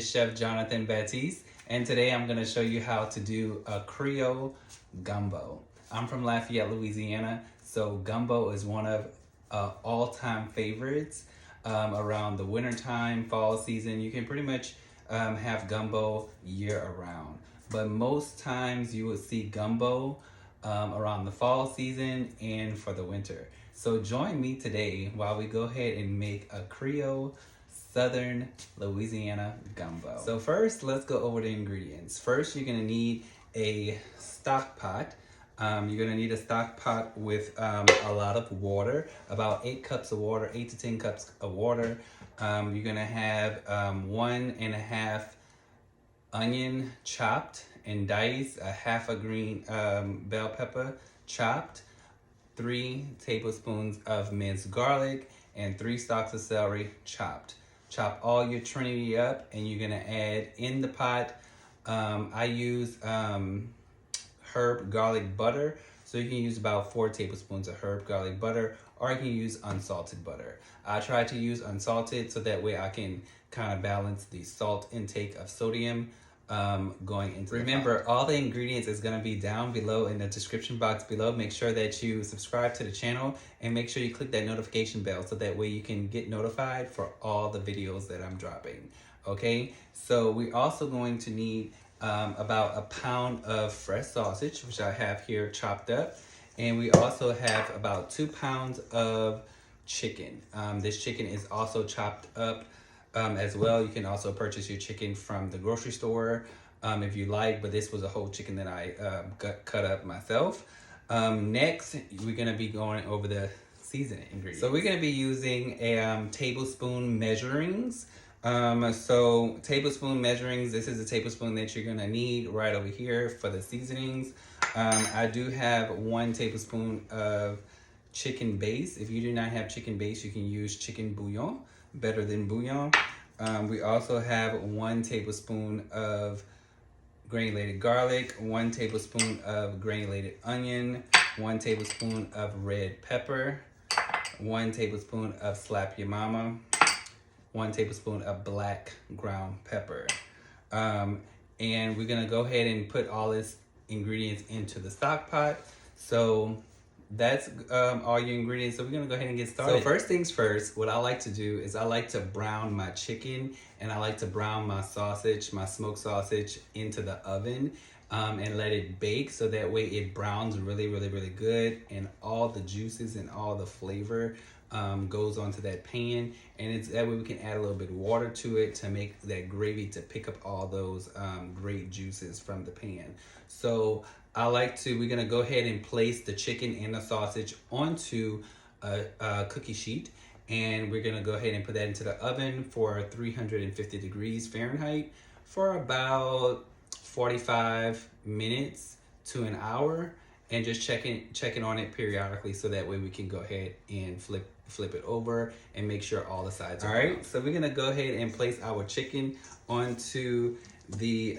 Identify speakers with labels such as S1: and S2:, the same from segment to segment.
S1: is Chef Jonathan Batiste, and today I'm going to show you how to do a Creole Gumbo. I'm from Lafayette, Louisiana, so gumbo is one of all-time favorites around the wintertime, fall season. You can pretty much have gumbo year-round, but most times you will see gumbo around the fall season and for the winter. So join me today while we go ahead and make a Creole Southern Louisiana gumbo. So first, let's go over the ingredients. First, you're gonna need a stock pot. You're gonna need a stock pot with a lot of water, about 8 cups of water, 8 to 10 cups of water. You're gonna have 1.5 onion chopped and diced, a half a green bell pepper chopped, 3 tablespoons of minced garlic, and 3 stalks of celery chopped. Chop all your trinity up, and you're gonna add in the pot. I use herb garlic butter, so you can use about 4 tablespoons of herb garlic butter, or you can use unsalted butter. I try to use unsalted so that way I can kind of balance the salt intake of sodium going into. Remember, all the ingredients is going to be down below in the description box below. Make sure that you subscribe to the channel and make sure you click that notification bell so that way you can get notified for all the videos that I'm dropping. Okay, so we're also going to need about a pound of fresh sausage, which I have here chopped up, and we also have about 2 pounds of chicken. This chicken is also chopped up as well. You can also purchase your chicken from the grocery store if you like, but this was a whole chicken that I cut up myself. Next, we're gonna be going over the seasoning ingredients. So we're gonna be using a tablespoon measurings. So tablespoon measurings, this is a tablespoon that you're gonna need right over here for the seasonings. I do have 1 tablespoon of chicken base. If you do not have chicken base, you can use chicken bouillon, better than bouillon. We also have 1 tablespoon of granulated garlic, 1 tablespoon of granulated onion, 1 tablespoon of red pepper, 1 tablespoon of slap your mama, 1 tablespoon of black ground pepper. And we're gonna go ahead and put all this ingredients into the stock pot. So that's all your ingredients. So we're gonna go ahead and get started. So first things first, what I like to do is I like to brown my chicken, and I like to brown my sausage, my smoked sausage, into the oven and let it bake, so that way it browns really good, and all the juices and all the flavor goes onto that pan, and it's that way we can add a little bit of water to it to make that gravy to pick up all those great juices from the pan. So we're gonna go ahead and place the chicken and the sausage onto a cookie sheet, and we're gonna go ahead and put that into the oven for 350 degrees Fahrenheit for about 45 minutes to an hour, and just checking on it periodically, so that way we can go ahead and flip it over and make sure all the sides are. All right, so we're gonna go ahead and place our chicken onto the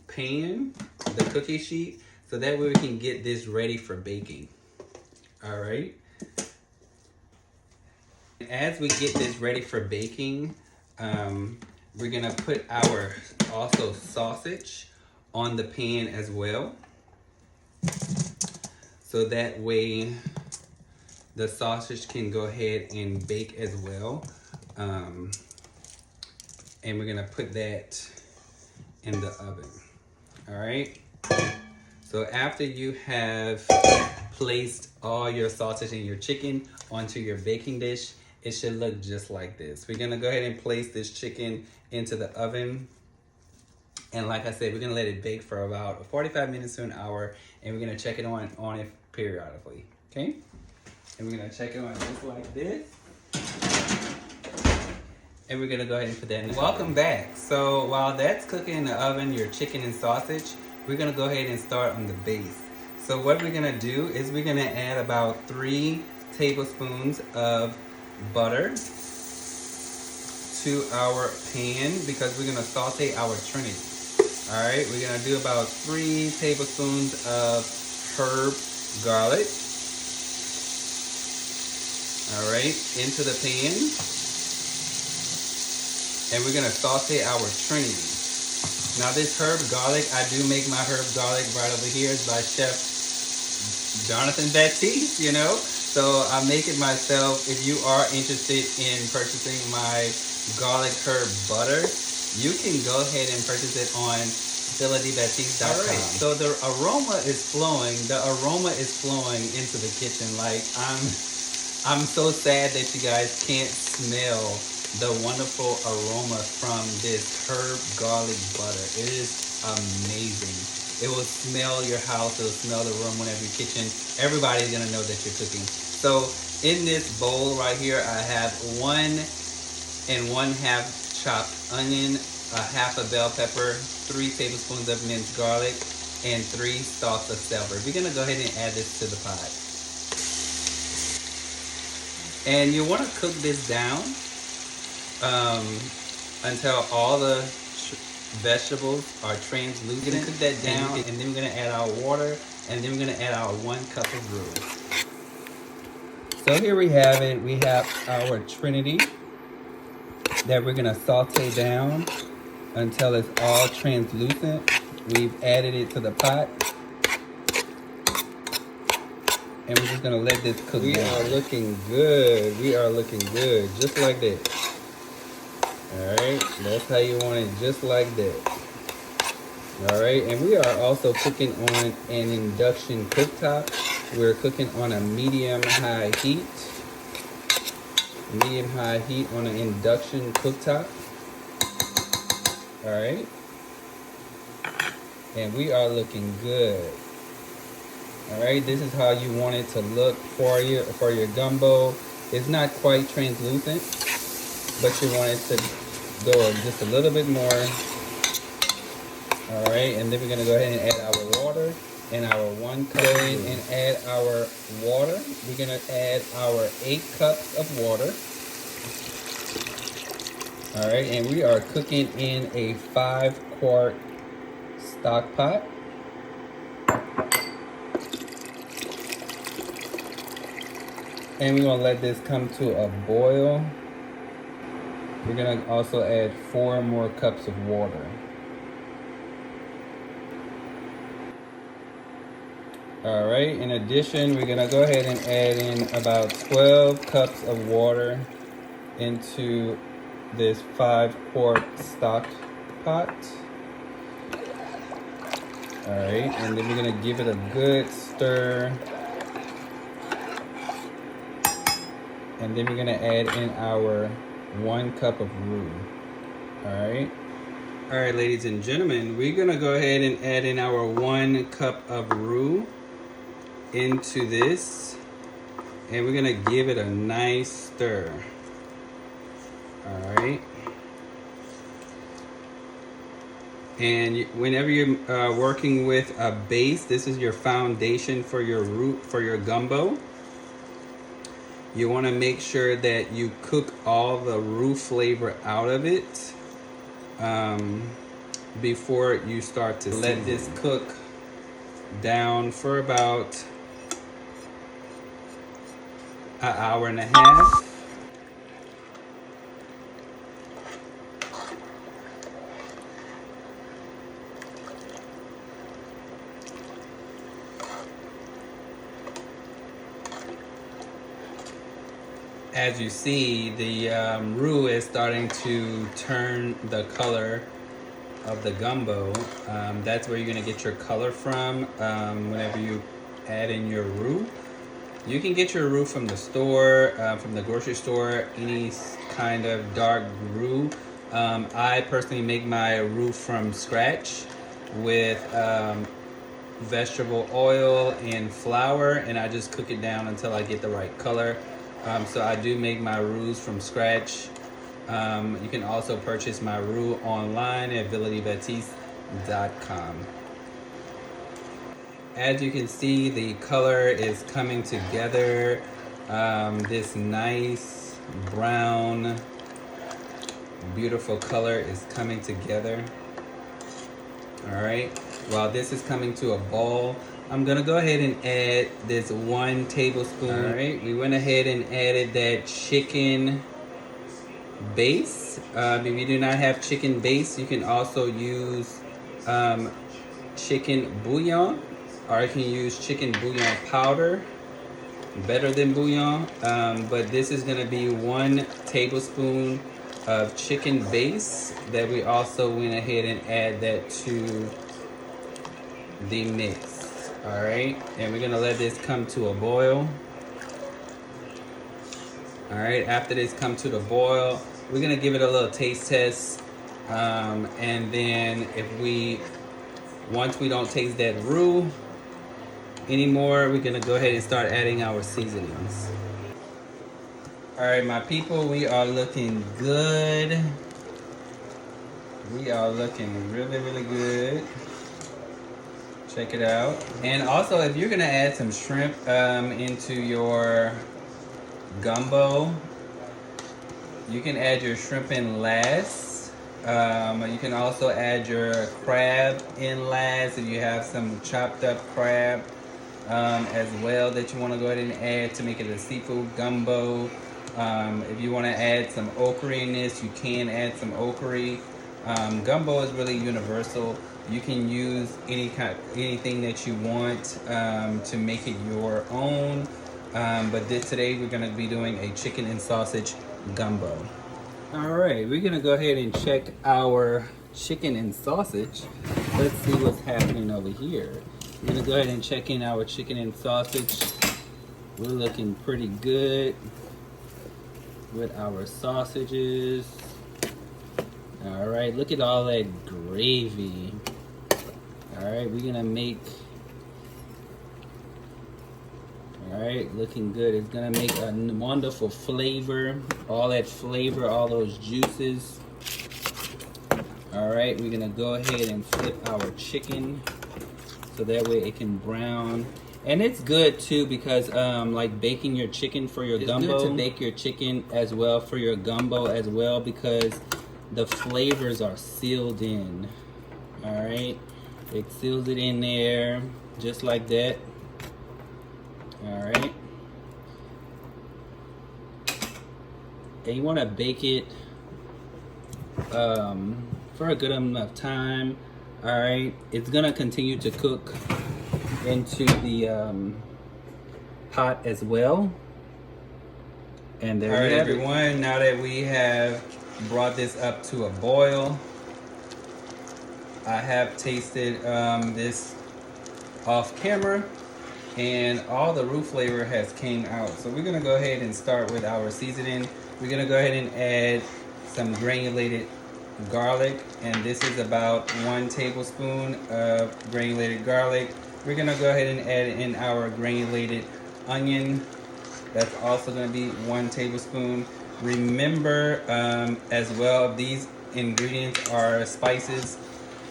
S1: pan, the cookie sheet, so that way we can get this ready for baking. All right. As we get this ready for baking, we're gonna put our also sausage on the pan as well, so that way the sausage can go ahead and bake as well. And we're gonna put that in the oven. All right. So after you have placed all your sausage and your chicken onto your baking dish, it should look just like this. We're gonna go ahead and place this chicken into the oven. And like I said, we're gonna let it bake for about 45 minutes to an hour, and we're gonna check it on it periodically, okay? And we're gonna check it on just like this. And we're gonna go ahead and put that in. Welcome back. So while that's cooking in the oven, your chicken and sausage, we're gonna go ahead and start on the base. So what we're gonna do is we're gonna add about 3 tablespoons of butter to our pan, because we're gonna saute our trinity. All right, we're gonna do about 3 tablespoons of herb garlic. All right, into the pan. And we're gonna saute our Trinity. Now this herb garlic, I do make my herb garlic right over here. It's by Chef Jonathan Batiste, you know. So I make it myself. If you are interested in purchasing my garlic herb butter, you can go ahead and purchase it on Tbsp. All right, so the aroma is flowing. The aroma is flowing into the kitchen. Like I'm so sad that you guys can't smell the wonderful aroma from this herb garlic butter. It is amazing. It will smell your house. It will smell the room whenever you're kitchen. Everybody's gonna know that you're cooking. So in this bowl right here, I have 1 1/2 chopped onion, a half a bell pepper, 3 tablespoons of minced garlic, and 3 stalks of celery. We're gonna go ahead and add this to the pot. And you wanna cook this down until all the vegetables are translucent. We're gonna cook that down, and then we're gonna add our water, and then we're gonna add our 1 cup of roux. So here we have it. We have our Trinity that we're gonna saute down until it's all translucent. We've added it to the pot. And we're just gonna let this cook down. We are looking good. We are looking good, just like that. All right, that's how you want it, just like that. All right, and we are also cooking on an induction cooktop. We're cooking on a medium-high heat. Medium-high heat on an induction cooktop. All right, and we are looking good. All right, this is how you want it to look for your gumbo. It's not quite translucent, but you want it to go just a little bit more. All right, and then we're gonna go ahead and add our water and our 1 cup. Go ahead and add our water. We're gonna add our 8 cups of water. All right, and we are cooking in a 5-quart stock pot. And we're gonna let this come to a boil. We're gonna also add 4 more cups of water. All right, in addition, we're gonna go ahead and add in about 12 cups of water into this 5-quart stock pot. All right, and then we're gonna give it a good stir. And then we're gonna add in our 1 cup of roux. All right. All right, ladies and gentlemen, we're gonna go ahead and add in our 1 cup of roux into this, and we're gonna give it a nice stir. All right. And whenever you're working with a base, this is your foundation for your roux, for your gumbo. You want to make sure that you cook all the roux flavor out of it before you start to let this cook down for about an hour and a half. As you see, the roux is starting to turn the color of the gumbo. That's where you're gonna get your color from whenever you add in your roux. You can get your roux from the store, from the grocery store, any kind of dark roux. I personally make my roux from scratch with vegetable oil and flour, and I just cook it down until I get the right color. So I do make my roux from scratch. You can also purchase my roux online at Batiste.com. As you can see, the color is coming together. This nice brown, beautiful color is coming together. All right, while this is coming to a boil, I'm gonna go ahead and add this 1 tablespoon. All right, we went ahead and added that chicken base. If you do not have chicken base, you can also use chicken bouillon, or you can use chicken bouillon powder, better than bouillon. But this is going to be 1 tablespoon of chicken base that we also went ahead and add that to the mix. All right, and we're going to let this come to a boil. All right, after this come to the boil, we're going to give it a little taste test. And then once we don't taste that roux anymore, we're gonna go ahead and start adding our seasonings. All right, my people, we are looking good. We are looking really, really good. Check it out. And also, if you're gonna add some shrimp into your gumbo, you can add your shrimp in last. You can also add your crab in last if you have some chopped up crab as well that you want to go ahead and add to make it a seafood gumbo. If you want to add some okra in this, you can add some okra. Gumbo is really universal. You can use anything that you want to make it your own. But today we're going to be doing a chicken and sausage gumbo. All right, we're gonna go ahead and check our chicken and sausage. Let's see what's happening over here. We're gonna go ahead and check in our chicken and sausage. We're looking pretty good with our sausages. All right, look at all that gravy. All right, we're gonna make, all right, looking good. It's gonna make a wonderful flavor. All that flavor, all those juices. All right, we're gonna go ahead and flip our chicken so that way it can brown. And it's good too because like baking your chicken for your gumbo. It's good to bake your chicken as well for your gumbo as well because the flavors are sealed in. All right, it seals it in there just like that. All right, and you want to bake it for a good enough time. All right, it's gonna continue to cook into the pot as well. And there you have it. All right, everyone, now that we have brought this up to a boil, I have tasted this off camera, and all the roux flavor has came out. So we're gonna go ahead and start with our seasoning. We're gonna go ahead and add some granulated garlic, and this is about 1 tablespoon of granulated garlic. We're gonna go ahead and add in our granulated onion. That's also gonna be 1 tablespoon. Remember, as well, these ingredients are spices.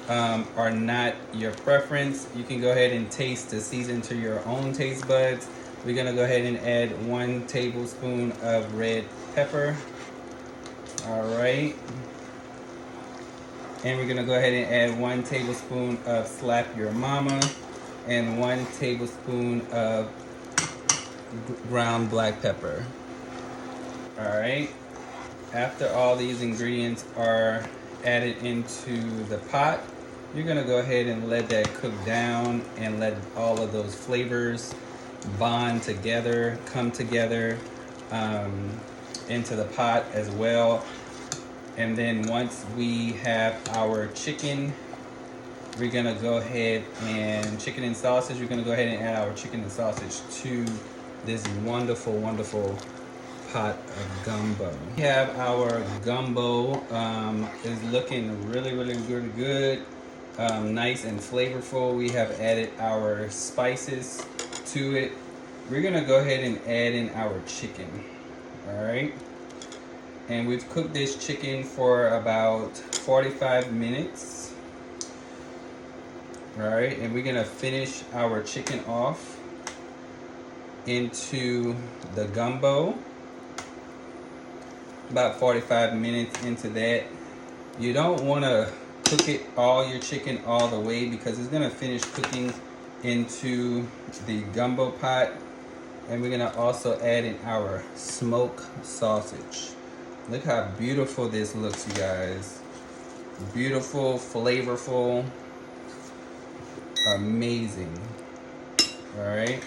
S1: Are not your preference. You can go ahead and taste the season to your own taste buds. We're gonna go ahead and add 1 tablespoon of red pepper. All right. And we're gonna go ahead and add 1 tablespoon of Slap Your Mama and 1 tablespoon of ground black pepper. All right. After all these ingredients are added into the pot, you're gonna go ahead and let that cook down and let all of those flavors bond together, come together into the pot as well. And then once we have our chicken, we're gonna go ahead and chicken and sausage, we're gonna go ahead and add our chicken and sausage to this wonderful, wonderful pot of gumbo. We have our gumbo is looking really, really good, nice and flavorful. We have added our spices to it. We're gonna go ahead and add in our chicken. All right, and we've cooked this chicken for about 45 minutes. All right, and we're gonna finish our chicken off into the gumbo. About 45 minutes into that. You don't want to cook it all your chicken all the way because it's going to finish cooking into the gumbo pot. And we're going to also add in our smoked sausage. Look how beautiful this looks, you guys. Beautiful, flavorful, amazing. All right.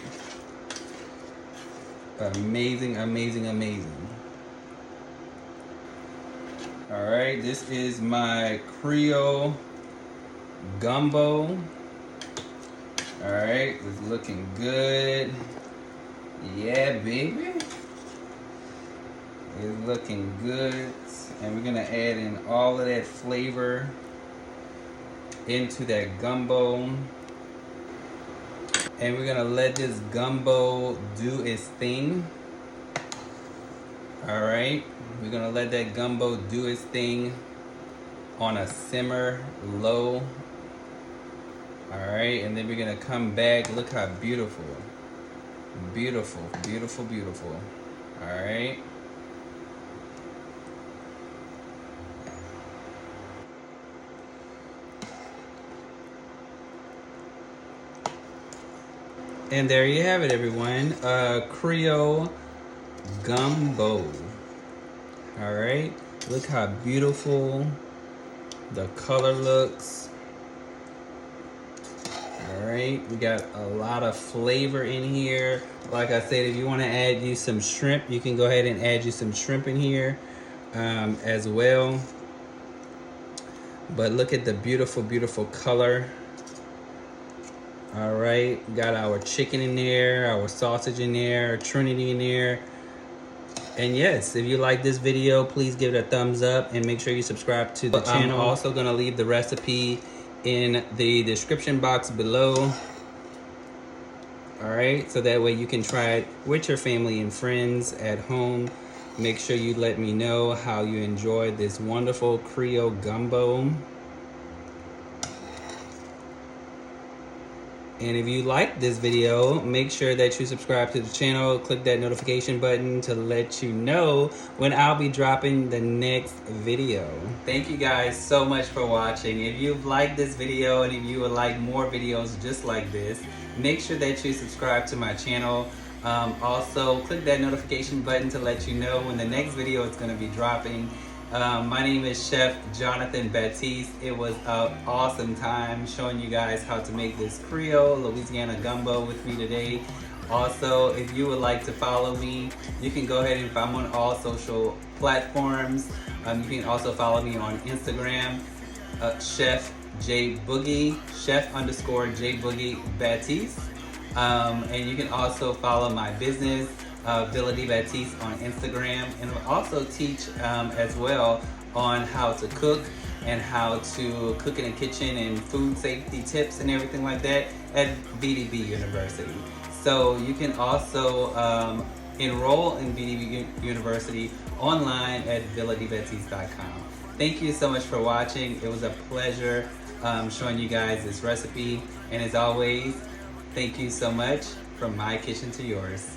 S1: Amazing, amazing, amazing. All right, this is my Creole Gumbo. All right, it's looking good. Yeah, baby. It's looking good. And we're gonna add in all of that flavor into that gumbo. And we're gonna let this gumbo do its thing. All right, we're gonna let that gumbo do its thing on a simmer low. All right, and then we're gonna come back. Look how beautiful. Beautiful, beautiful, beautiful. All right. And there you have it, everyone. Creole Gumbo. All right, look how beautiful the color looks. All right, we got a lot of flavor in here. Like I said, if you want to add you some shrimp, you can go ahead and add you some shrimp in here as well. But look at the beautiful, beautiful color. All right, got our chicken in there, our sausage in there, Trinity in there. And yes, if you like this video, please give it a thumbs up and make sure you subscribe to the channel. I'm also gonna leave the recipe in the description box below. All right, so that way you can try it with your family and friends at home. Make sure you let me know how you enjoyed this wonderful Creole Gumbo. And if you like this video, make sure that you subscribe to the channel, click that notification button to let you know when I'll be dropping the next video. Thank you guys so much for watching. If you've liked this video and if you would like more videos just like this, make sure that you subscribe to my channel. Also, click that notification button to let you know when the next video is going to be dropping. My name is Chef Jonathan Batiste. It was an awesome time showing you guys how to make this Creole Louisiana Gumbo with me today. Also, if you would like to follow me, you can go ahead and I'm on all social platforms. You can also follow me on Instagram, Chef JBoogie, Chef_JBoogie Batiste. And you can also follow my business, Villa D Batiste on Instagram, and we'll also teach as well on how to cook and how to cook in the kitchen and food safety tips and everything like that at VDB University. So you can also enroll in VDB University online at villadbatiste.com. Thank you so much for watching. It was a pleasure showing you guys this recipe, and as always, thank you so much from my kitchen to yours.